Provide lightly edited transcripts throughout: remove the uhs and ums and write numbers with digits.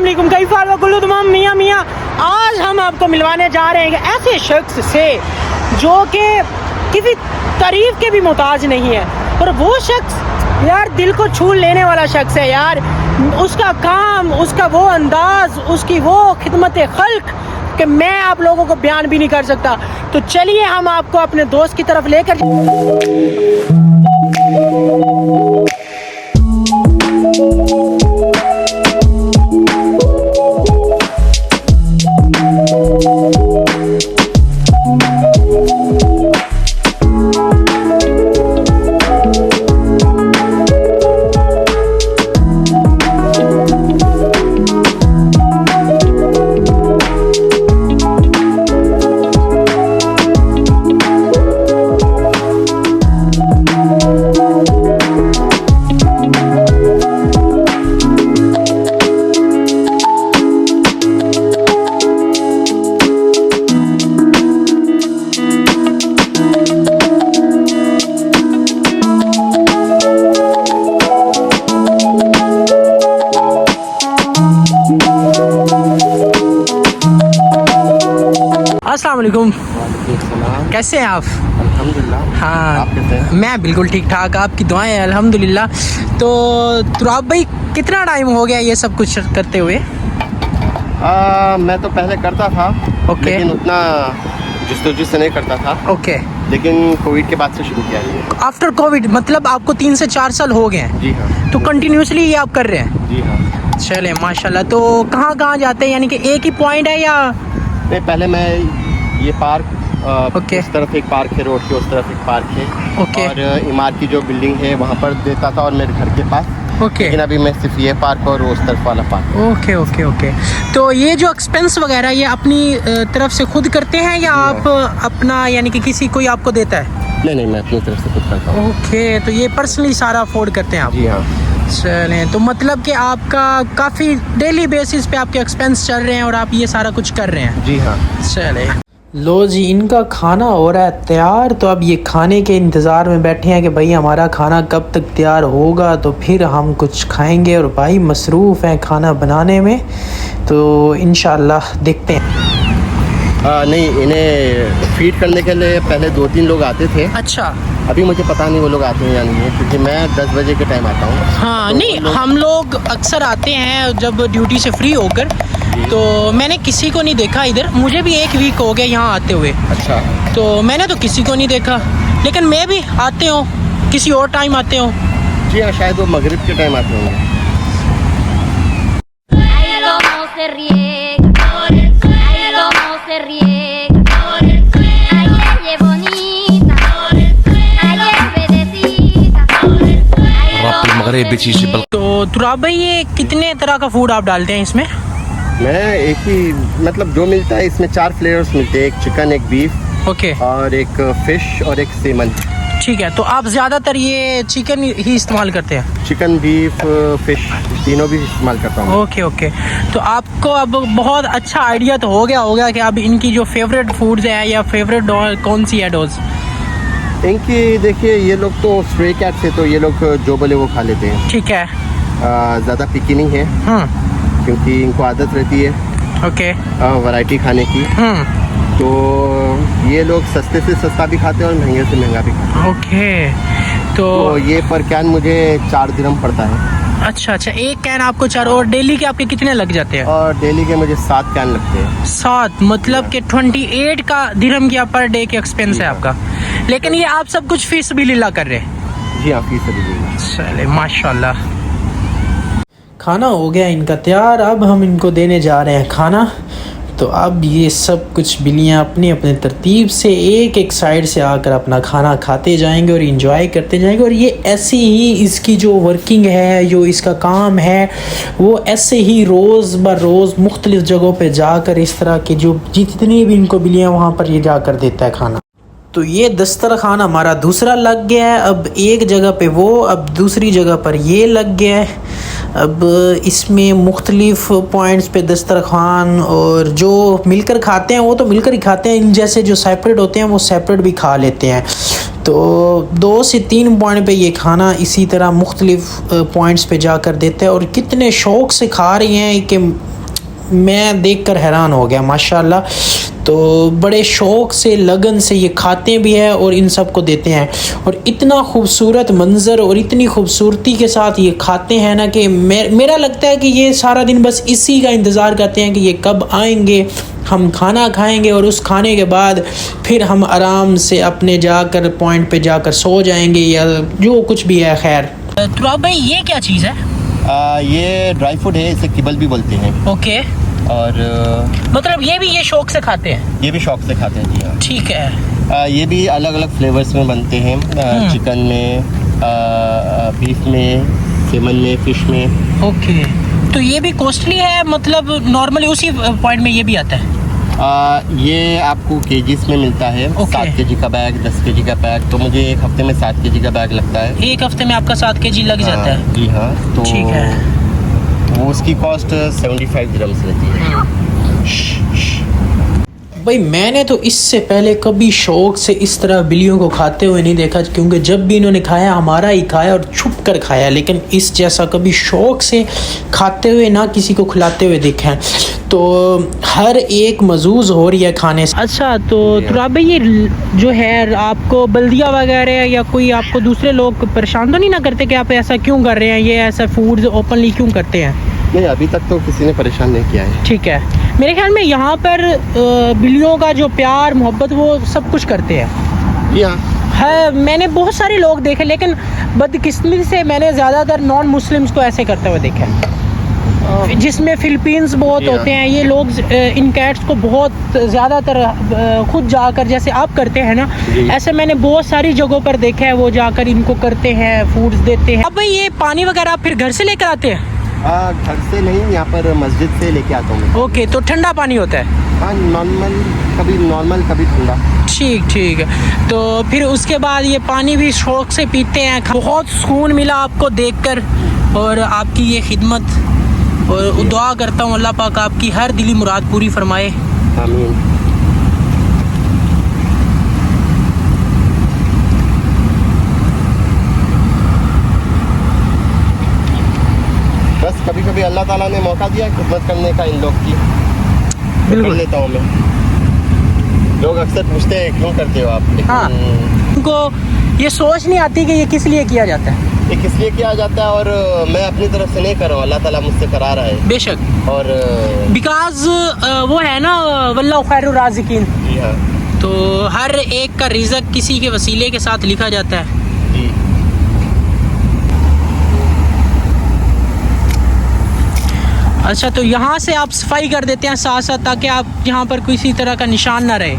अस्सलामुअलैकुम कई फाल गुल्लू तमाम मियाँ मियाँ। आज हम आपको मिलवाने जा रहे हैं ऐसे शख्स से जो कि किसी तारीफ के भी मोहताज नहीं है, और वो शख्स यार दिल को छू लेने वाला शख्स है यार। उसका काम, उसका वो अंदाज, उसकी वो खिदमत खल्क कि मैं आप लोगों को बयान भी नहीं कर सकता। तो चलिए हम आपको अपने दोस्त की तरफ लेकर अस्सलाम वालेकुम। कैसे हैं आप? अल्हम्दुलिल्लाह। हाँ, आप कैसे हैं? मैं बिल्कुल ठीक ठाक, आपकी दुआएं हैं अल्हम्दुलिल्लाह। तो तुराब भाई कितना टाइम हो गया ये सब कुछ करते हुए? मैं तो पहले करता था, ओके। लेकिन उतना जुस्तजू से नहीं करता था, ओके। लेकिन कोविड के बाद से शुरू किया है। आफ्टर कोविड मतलब आपको 3 से 4 साल हो गए हैं? जी हाँ। तो कंटिन्यूसली ये आप कर रहे हैं? जी हाँ। चले माशाल्लाह। तो कहाँ कहाँ जाते हैं, यानी कि एक ही पॉइंट है या? नहीं, पहले मैं ये पार्क ओके। उस तरफ एक पार्क है, रोड के उस तरफ एक पार्क है, ओके। और इमारत की जो बिल्डिंग है वहाँ पर देता था, और मेरे घर के पास। ओके। लेकिन अभी मैं सिर्फ ये पार्क और उस तरफ वाला पार्क। Okay okay okay. तो ये जो एक्सपेंस वगैरह ये अपनी तरफ से खुद करते हैं या आप अपना, यानी कि किसी कोई आपको देता है? नहीं, मैं अपनी तरफ से खुद करता हूँ। ओके, तो ये पर्सनली सारा अफोर्ड करते हैं आप? जी हाँ। चलें, तो मतलब कि आपका काफ़ी डेली बेसिस पे आपके एक्सपेंस चल रहे हैं और आप ये सारा कुछ कर रहे हैं? जी हाँ। चले, लो जी, इनका खाना हो रहा है तैयार। तो अब ये खाने के इंतज़ार में बैठे हैं कि भाई हमारा खाना कब तक तैयार होगा तो फिर हम कुछ खाएंगे। और भाई मसरूफ़ हैं खाना बनाने में, तो इंशाल्लाह देखते हैं। नहीं, इन्हें फीड करने के लिए पहले 2-3 लोग आते थे। अच्छा। अभी मुझे पता नहीं वो लोग आते हैं या नहीं है, क्योंकि मैं 10 बजे के टाइम आता हूँ। हाँ, तो नहीं हम लोग अक्सर आते हैं जब ड्यूटी से फ्री होकर। तो मैंने किसी को नहीं देखा इधर, मुझे भी 1 वीक हो गया यहाँ आते हुए। अच्छा। तो मैंने तो किसी को नहीं देखा, लेकिन मैं भी आते हूँ किसी और टाइम आते हूँ। जी हाँ, शायद वो मगरिब के टाइम आते होंगे। तो तुराब भाई ये कितने तरह का फूड आप डालते हैं इसमें? मैं एक ही, मतलब जो मिलता है इसमें 4 फ्लेवर्स मिलते हैं, एक चिकन, एक बीफ, ओके, और एक फिश और एक सेमन। ठीक है। तो आप ज़्यादातर ये चिकन ही इस्तेमाल करते हैं? चिकन, बीफ, फिश, तीनों भी इस्तेमाल करता हूँ। Okay okay. तो आपको अब बहुत अच्छा आइडिया तो हो गया होगा कि अब इनकी जो फेवरेट फूड्स है या फेवरेट कौन सी है डोज? इनकी देखिए, ये लोग तो स्ट्रे कैट्स है, तो ये लोग जो बोले वो खा लेते हैं। ठीक है। ज़्यादा पिकी नहीं है, क्योंकि इनको आदत रहती है ओके वैरायटी खाने की। तो ये लोग सस्ते से सस्ता भी खाते हैं और महंगे से महंगा भी खाते हैं। ओके। तो ये पर कैन मुझे 4 दिरहम पड़ता है। अच्छा अच्छा, एक कैन आपको 4। और डेली के आपके कितने लग जाते हैं? और डेली के मुझे 7 कैन लगते हैं। 7 मतलब कि 28 का दिरहम की पर डे के एक्सपेंस है आपका। लेकिन ये आप सब कुछ फीस भी लीला कर रहे हैं? जी हाँ, फीस भी। चले माशाल्लाह। खाना हो गया इनका तैयार, अब हम इनको देने जा रहे हैं खाना। तो अब ये सब कुछ बिल्लियाँ अपनी अपने तरतीब से एक एक साइड से आकर अपना खाना खाते जाएंगे और इंजॉय करते जाएंगे। और ये ऐसी ही इसकी जो वर्किंग है, जो इसका काम है, वो ऐसे ही रोज़ ब रोज़ मुख्तलिफ़ जगहों पे जाकर इस तरह की जो जितनी भी इनको बिल्लियाँ वहाँ पर ये जाकर देता है खाना। तो ये दस्तरखान हमारा दूसरा लग गया है। अब एक जगह पे वो, अब दूसरी जगह पर ये लग गया है। अब इसमें मुख्तलिफ़ पॉइंट्स पे दस्तरखान, और जो मिलकर खाते हैं वो तो मिलकर ही खाते हैं, इन जैसे जो सेपरेट होते हैं वो सेपरेट भी खा लेते हैं। तो 2 से 3 पॉइंट पे ये खाना इसी तरह मुख्तलिफ़ पॉइंट्स पे जाकर देते हैं, और कितने शौक़ से खा रही हैं कि मैं देखकर हैरान हो गया माशाल्लाह। तो बड़े शौक़ से लगन से ये खाते भी हैं और इन सब को देते हैं, और इतना खूबसूरत मंज़र और इतनी खूबसूरती के साथ ये खाते हैं ना कि मेरा लगता है कि ये सारा दिन बस इसी का इंतज़ार करते हैं कि ये कब आएंगे, हम खाना खाएंगे और उस खाने के बाद फिर हम आराम से अपने जाकर पॉइंट पे जाकर सो जाएंगे या जो कुछ भी है। खैर तुराब भाई ये क्या चीज़ है? ये ड्राई फ्रूट है, इसे किबल भी बोलते हैं। ओके। और मतलब ये शौक से खाते हैं? ये भी शौक से खाते हैं जी हाँ। ठीक है। ये भी अलग अलग फ्लेवर्स में बनते हैं, चिकन में, बीफ में, सेमन में, फिश में। ओके। तो ये भी कॉस्टली है, मतलब नॉर्मली उसी पॉइंट में ये भी आता है? ये आपको केजीस में मिलता है। Okay. 7 केजी का बैग, 10 केजी का बैग। तो मुझे एक हफ्ते में 7 केजी का बैग लगता है। एक हफ्ते में आपका 7 केजी लग जाता है? जी हाँ। तो ठीक है। वो उसकी कॉस्ट 75 दिरहम्स रहती है। भाई मैंने तो इससे पहले कभी शौक से इस तरह बिल्लियों को खाते हुए नहीं देखा, क्योंकि जब भी इन्होंने खाया हमारा ही खाया और छुप कर खाया, लेकिन इस जैसा कभी शौक से खाते हुए ना किसी को खिलाते हुए देखा है। तो हर एक मजूज़ हो रही है खाने से। अच्छा, तो तुराब भाई ये जो है आपको बल्दिया वगैरह या कोई आपको दूसरे लोग परेशान तो नहीं ना करते कि आप ऐसा क्यों कर रहे हैं, ये ऐसा फूड ओपनली क्यों करते हैं? नहीं, अभी तक तो किसी ने परेशान नहीं किया है। ठीक है। मेरे ख्याल में यहाँ पर बिल्लियों का जो प्यार मोहब्बत वो सब कुछ करते हैं। जी हाँ है, मैंने बहुत सारे लोग देखे, लेकिन बदकिस्मती से मैंने ज़्यादातर नॉन मुस्लिम्स को ऐसे करते हुए देखा है, जिसमें फिलीपींस बहुत होते हैं। ये लोग इन कैट्स को बहुत ज़्यादातर खुद जाकर, जैसे आप करते हैं ना, ऐसे मैंने बहुत सारी जगहों पर देखा है, वो जाकर इनको करते हैं, फूड्स देते हैं। अब भाई ये पानी वगैरह आप फिर घर से लेकर आते हैं? घर से नहीं, यहाँ पर मस्जिद से लेके आता हूँ। ओके, तो ठंडा पानी होता है? हाँ, नॉर्मल कभी ठंडा। ठीक ठीक है। तो फिर उसके बाद ये पानी भी शौक से पीते हैं। बहुत सुकून मिला आपको देखकर और आपकी ये खिदमत, और दुआ करता हूँ अल्लाह पाक आपकी हर दिली मुराद पूरी फरमाए। आमीन। बस कभी कभी अल्लाह ताला ने मौका दिया खिदमत करने का इन लोग की, तो कर लेता हूँ मैं। लोग अक्सर पूछते हैं क्यों करते हो आप, लेकिन हाँ, उनको ये सोच नहीं आती कि ये किस लिए किया जाता है। ये किस लिए किया जाता है, और मैं अपनी तरफ से नहीं कर रहा हूँ, अल्लाह ताला मुझसे करा रहा है। बेशक। और बिकॉज वो है ना, वल्लाहु खैरुर राज़िकीन। जी हाँ। तो हर एक का रिज़्क किसी के वसीले के साथ लिखा जाता है। जी। अच्छा, तो यहाँ से आप सफाई कर देते हैं साथ साथ, ताकि आप यहाँ पर किसी तरह का निशान ना रहे?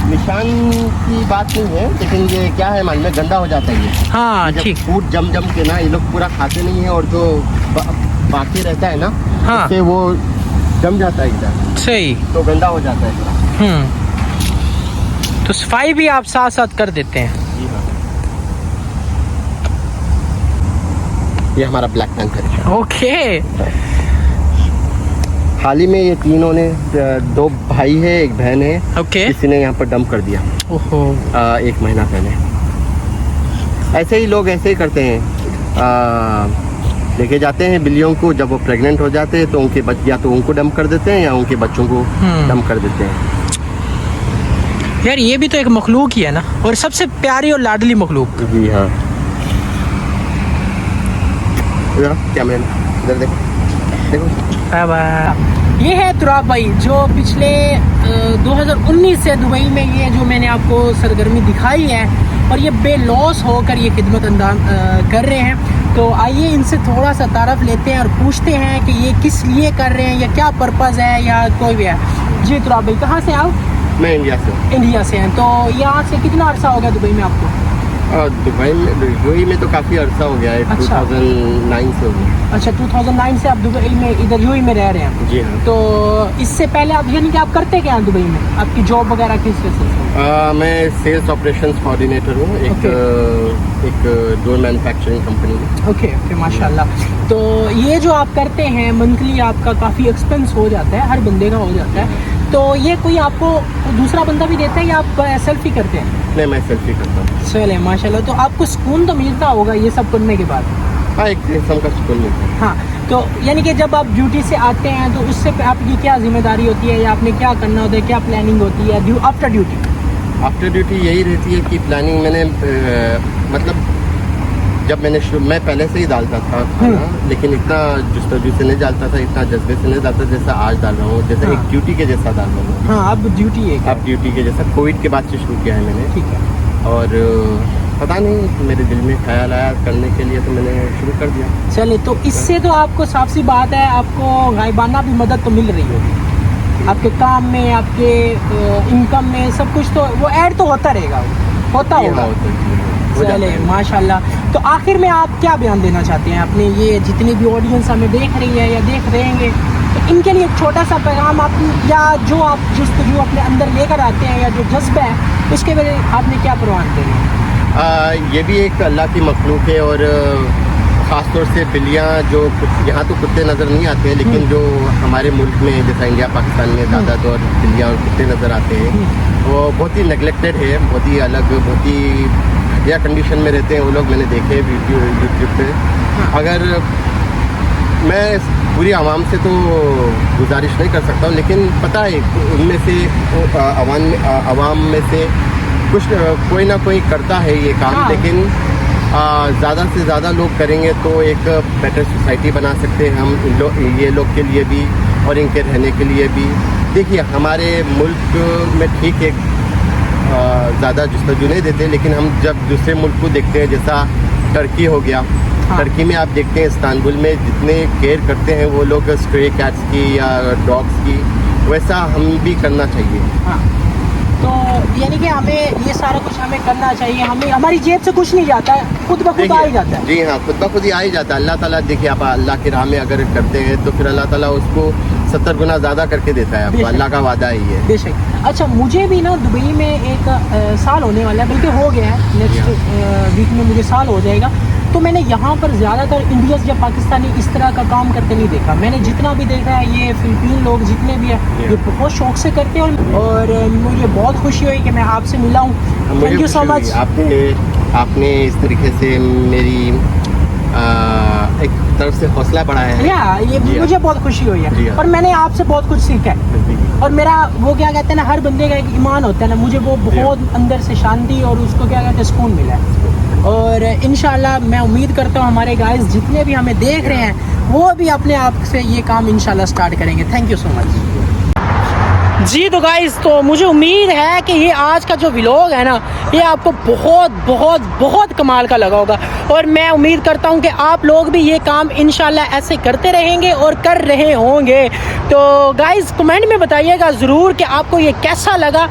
निशान की बात नहीं है, लेकिन ये क्या है मालूम है, गंदा हो जाता है ये। हाँ ठीक। फूड जम के ना ये लोग पूरा खाते नहीं है, और जो बाकी रहता है ना, हाँ, उससे वो जम जाता है इधर, सही, तो गंदा हो जाता है पूरा। तो सफाई भी आप साथ साथ कर देते हैं? जी हाँ। ये हमारा ब्लैक पैंथर है। ओके। हाल ही में ये तीनों ने, 2 भाई है, 1 बहन है। ओके। किसी ने यहाँ पर डंप कर दिया। ओहो। 1 महीना पहले। ऐसे ही लोग ऐसे ही करते हैं, लेके जाते हैं बिल्लियों को, जब वो प्रेग्नेंट हो जाते हैं तो उनके या तो उनको डंप कर देते हैं या उनके बच्चों को डंप कर देते हैं। यार ये भी तो एक मखलूक ही है ना, और सबसे प्यारी और लाडली मखलूक। जी हाँ। कैमरे में इधर देखो। ये है तुराब भाई, जो पिछले 2019 से दुबई में ये जो मैंने आपको सरगर्मी दिखाई है, और ये बेलौस होकर ये खिदमत अंजाम कर रहे हैं। तो आइए इनसे थोड़ा सा तारफ़ लेते हैं और पूछते हैं कि ये किस लिए कर रहे हैं, या क्या पर्पज़ है, या कोई भी है। जी तुराब भाई, कहाँ से आओ? मैं इंडिया से हैं। तो यहाँ से कितना अर्सा हो गया दुबई में आपको? दुबई में तो काफ़ी अर्सा हो गया है। अच्छा। 2009 से हो गया। अच्छा, 2009 से आप दुबई में इधर यूएई में रह रहे हैं? जी हाँ। तो इससे पहले आप, यानी कि आप करते क्या हैं दुबई में, आपकी जॉब वगैरह किस तरह से? मैं सेल्स ऑपरेशंस कोऑर्डिनेटर हूँ एक डोर मैन्युफैक्चरिंग कंपनी में। ओके, माशाल्लाह। तो ये जो आप करते हैं मंथली, आपका काफ़ी एक्सपेंस हो जाता है, हर बंदे का हो जाता है। तो ये कोई आपको दूसरा बंदा भी देता है या आप सेल्फ ही करते हैं? नहीं, मैं सेल्फ ही करता हूँ। चले माशाल्लाह। तो आपको सुकून तो मिलता होगा ये सब करने के बाद? हाँ, एक किस्म का सुकून मिलता है। हाँ, तो यानी कि जब आप ड्यूटी से आते हैं तो उससे आपकी क्या जिम्मेदारी होती है या आपने क्या करना होता है, क्या प्लानिंग होती है आफ्टर ड्यूटी? आफ्टर ड्यूटी यही रहती है कि प्लानिंग मैंने मतलब जब मैं पहले से ही डालता था खाना, लेकिन इतना जुस्तजू से नहीं डालता था, इतना जज्बे से नहीं डालता जैसा आज डाल रहा हूँ, जैसे हाँ। एक ड्यूटी के जैसा डाल रहा हूँ। हाँ, अब ड्यूटी है। अब ड्यूटी के जैसा कोविड के बाद से शुरू किया है मैंने। ठीक है। और पता नहीं मेरे दिल में ख्याल आया करने के लिए तो मैंने शुरू कर दिया। चले, तो इससे तो आपको साफ सी बात है, आपको गायबाना भी मदद तो मिल रही होगी आपके काम में, आपके इनकम में, सब कुछ तो वो ऐड तो होता रहेगा, होता होगा। चले माशाल्लाह। तो आखिर में आप क्या बयान देना चाहते हैं अपने ये जितनी भी ऑडियंस हमें देख रही है या देख रहेंगे, तो इनके लिए एक छोटा सा पैगाम आप या जो आप जो अपने अंदर लेकर आते हैं या जो जज्बा है उसके बारे में आपने क्या परवान देना है? ये भी एक अल्लाह की मखलूक है और ख़ास तौर से बिल्लियाँ जो यहाँ तो कुत्ते नज़र नहीं आते हैं, लेकिन जो हमारे मुल्क में जैसा इंडिया पाकिस्तान में ज़्यादातर बिल्लियाँ और कुत्ते नज़र आते हैं, वो बहुत ही नेगलेक्टेड है, बहुत ही अलग, बहुत ही घटिया कंडीशन में रहते हैं वो लोग। मैंने देखे वीडियो यूट्यूब पे। अगर मैं पूरी आवाम से तो गुजारिश नहीं कर सकता हूँ, लेकिन पता है उनमें से आवाम में से कुछ कोई ना कोई करता है ये काम। हाँ। लेकिन ज़्यादा से ज़्यादा लोग करेंगे तो एक बेटर सोसाइटी बना सकते हैं हम ये लोग के लिए भी और इनके रहने के लिए भी। देखिए हमारे मुल्क में ठीक है ज़्यादा जुस्तजू नहीं देते, लेकिन हम जब दूसरे मुल्क को देखते हैं, जैसा टर्की हो गया, हाँ। टर्की में आप देखते हैं इस्तांबुल में जितने केयर करते हैं वो लोग स्ट्रे कैट्स की या डॉग्स की, वैसा हम भी करना चाहिए। हाँ, तो यानी कि हमें ये सारा कुछ हमें करना चाहिए, हमें हमारी जेब से कुछ नहीं जाता है, खुद ब खुद आ ही जाता है। जी हाँ, खुद ब खुद ही आ ही जाता है। अल्लाह ताला देखिए, आप अल्लाह की राह में अगर करते हैं तो फिर अल्लाह ताला उसको 70 गुना ज़्यादा करके देता है आपको, अल्लाह का वादा ही है। बेशक। अच्छा, मुझे भी ना दुबई में एक साल होने वाला है, बल्कि हो गया है, नेक्स्ट वीक में मुझे साल हो जाएगा। तो मैंने यहाँ पर ज़्यादातर इंडियंस या पाकिस्तानी इस तरह का काम करते नहीं देखा। मैंने जितना भी देखा है ये फिलिपीन लोग जितने भी हैं ये बहुत शौक से करते हैं और मुझे बहुत खुशी हुई कि मैं आपसे मिला हूँ। Thank you so much. आपने इस तरीके से मेरी एक तरफ से हौसला बढ़ाया है। या ये मुझे बहुत खुशी हुई है और मैंने आपसे बहुत कुछ सीखा है। और मेरा वो क्या कहते हैं ना, हर बंदे का एक ईमान होता है ना, मुझे वो बहुत अंदर से शांति और उसको क्या कहते हैं सुकून मिला है। और इंशाल्लाह मैं उम्मीद करता हूँ हमारे गाइस जितने भी हमें देख रहे हैं वो भी अपने आप से ये काम इंशाल्लाह स्टार्ट करेंगे। थैंक यू सो मच जी। तो गाइस, तो मुझे उम्मीद है कि ये आज का जो व्लॉग है ना, ये आपको बहुत बहुत बहुत कमाल का लगा होगा और मैं उम्मीद करता हूँ कि आप लोग भी ये काम इंशाल्लाह ऐसे करते रहेंगे और कर रहे होंगे। तो गाइस कमेंट में बताइएगा ज़रूर कि आपको ये कैसा लगा।